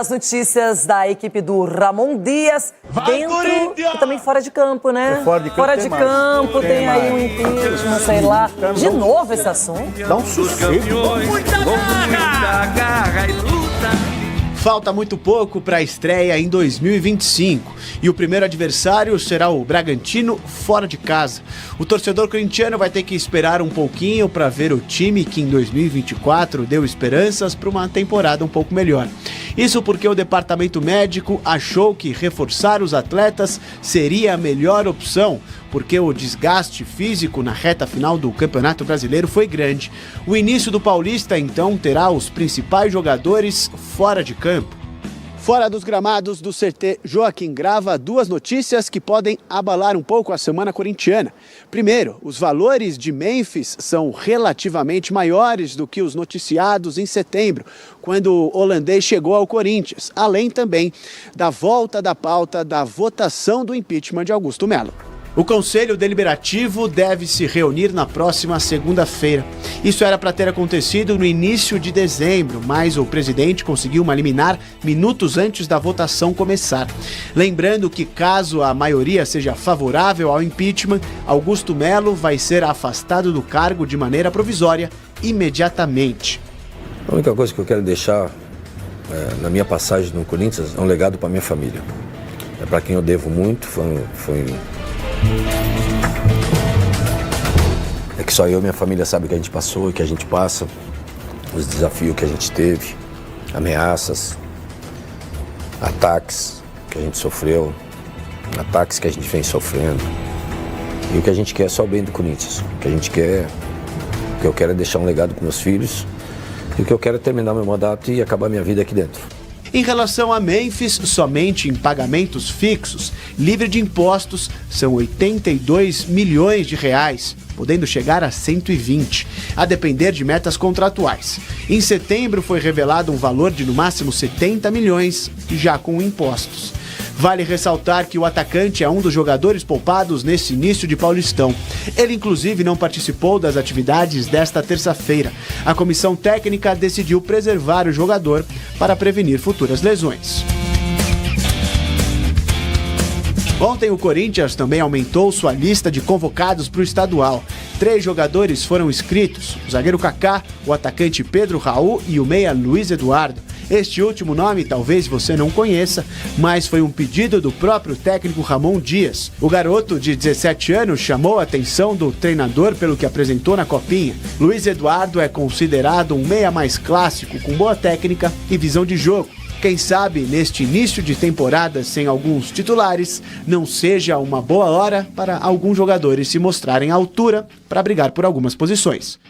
As notícias da equipe do Ramon Dias, dentro e também fora de campo, né? Fora de campo, tem aí um impeachment, sei lá. De novo esse assunto. Dá um sossego. Muita garra e luta. Falta muito pouco para a estreia em 2025 e o primeiro adversário será o Bragantino fora de casa. O torcedor corintiano vai ter que esperar um pouquinho para ver o time que em 2024 deu esperanças para uma temporada um pouco melhor. Isso porque o departamento médico achou que reforçar os atletas seria a melhor opção, porque o desgaste físico na reta final do Campeonato Brasileiro foi grande. O início do Paulista, então, terá os principais jogadores fora de campo. Fora dos gramados do CT Joaquim Grava, duas notícias que podem abalar um pouco a semana corintiana. Primeiro, os valores de Memphis são relativamente maiores do que os noticiados em setembro, quando o holandês chegou ao Corinthians, além também da volta da pauta da votação do impeachment de Augusto Melo. O Conselho Deliberativo deve se reunir na próxima segunda-feira. Isso era para ter acontecido no início de dezembro, mas o presidente conseguiu uma liminar minutos antes da votação começar. Lembrando que, caso a maioria seja favorável ao impeachment, Augusto Melo vai ser afastado do cargo de maneira provisória imediatamente. A única coisa que eu quero deixar na minha passagem no Corinthians é um legado para minha família. É para quem eu devo muito, É que só eu e minha família sabem o que a gente passou, o que a gente passa, os desafios que a gente teve, ameaças, ataques que a gente sofreu, ataques que a gente vem sofrendo. E o que a gente quer é só o bem do Corinthians. O que eu quero é deixar um legado para meus filhos. E o que eu quero é terminar meu mandato e acabar minha vida aqui dentro. Em relação a Memphis, somente em pagamentos fixos, livre de impostos, são 82 milhões de reais, podendo chegar a 120, a depender de metas contratuais. Em setembro foi revelado um valor de no máximo 70 milhões, já com impostos. Vale ressaltar que o atacante é um dos jogadores poupados nesse início de Paulistão. Ele, inclusive, não participou das atividades desta terça-feira. A comissão técnica decidiu preservar o jogador para prevenir futuras lesões. Ontem o Corinthians também aumentou sua lista de convocados para o estadual. 3 jogadores foram inscritos: o zagueiro Kaká, o atacante Pedro Raul e o meia Luiz Eduardo. Este último nome talvez você não conheça, mas foi um pedido do próprio técnico Ramon Dias. O garoto de 17 anos chamou a atenção do treinador pelo que apresentou na Copinha. Luiz Eduardo é considerado um meia mais clássico, com boa técnica e visão de jogo. Quem sabe, neste início de temporada sem alguns titulares, não seja uma boa hora para alguns jogadores se mostrarem à altura para brigar por algumas posições.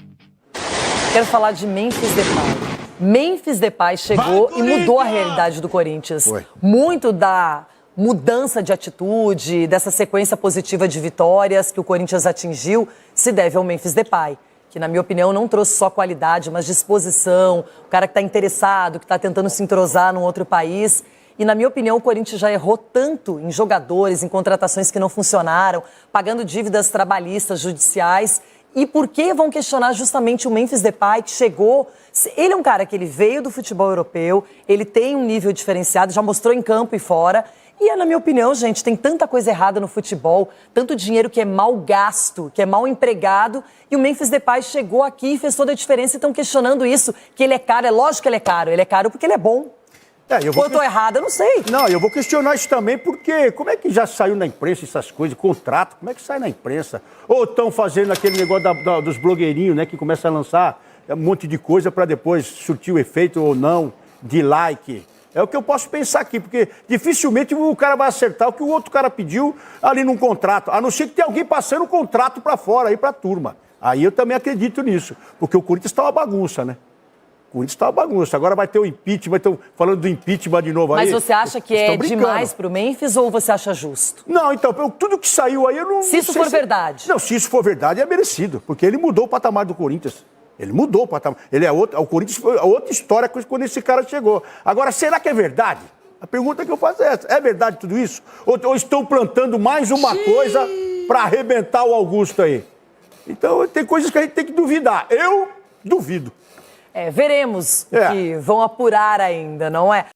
Quero falar de Memphis Depay. Memphis Depay chegou e mudou a realidade do Corinthians. Muito da mudança de atitude, dessa sequência positiva de vitórias que o Corinthians atingiu, se deve ao Memphis Depay, que, na minha opinião, não trouxe só qualidade, mas disposição, o cara que está interessado, que está tentando se entrosar num outro país. E, na minha opinião, o Corinthians já errou tanto em jogadores, em contratações que não funcionaram, pagando dívidas trabalhistas, judiciais. E por que vão questionar justamente o Memphis Depay, que chegou... Ele é um cara que ele veio do futebol europeu, ele tem um nível diferenciado, já mostrou em campo e fora. E, na minha opinião, gente, tem tanta coisa errada no futebol, tanto dinheiro que é mal gasto, que é mal empregado, e o Memphis Depay chegou aqui e fez toda a diferença e estão questionando isso, que ele é caro. É lógico que ele é caro porque ele é bom. Ou eu tô errada, eu não sei. Não, eu vou questionar isso também, porque como é que já saiu na imprensa essas coisas, contrato, como é que sai na imprensa? Ou estão fazendo aquele negócio dos blogueirinhos, né, que começa a lançar um monte de coisa para depois surtir o efeito ou não de like. É o que eu posso pensar aqui, porque dificilmente o cara vai acertar o que o outro cara pediu ali num contrato, a não ser que tenha alguém passando o contrato para fora aí para a turma. Aí eu também acredito nisso, porque o Corinthians está uma bagunça, né? O Corinthians está uma bagunça. Agora vai ter o impeachment, estão falando do impeachment de novo aí. Mas você acha que é demais para o Memphis ou você acha justo? Não, então, tudo que saiu aí eu não... Se isso for verdade. Não, se isso for verdade é merecido, porque ele mudou o patamar do Corinthians. Ele mudou o patamar. O Corinthians foi outra história quando esse cara chegou. Agora, será que é verdade? A pergunta que eu faço é essa. É verdade tudo isso? Ou estão plantando mais uma coisa para arrebentar o Augusto aí? Então, tem coisas que a gente tem que duvidar. Eu duvido. Veremos o que vão apurar ainda, não é?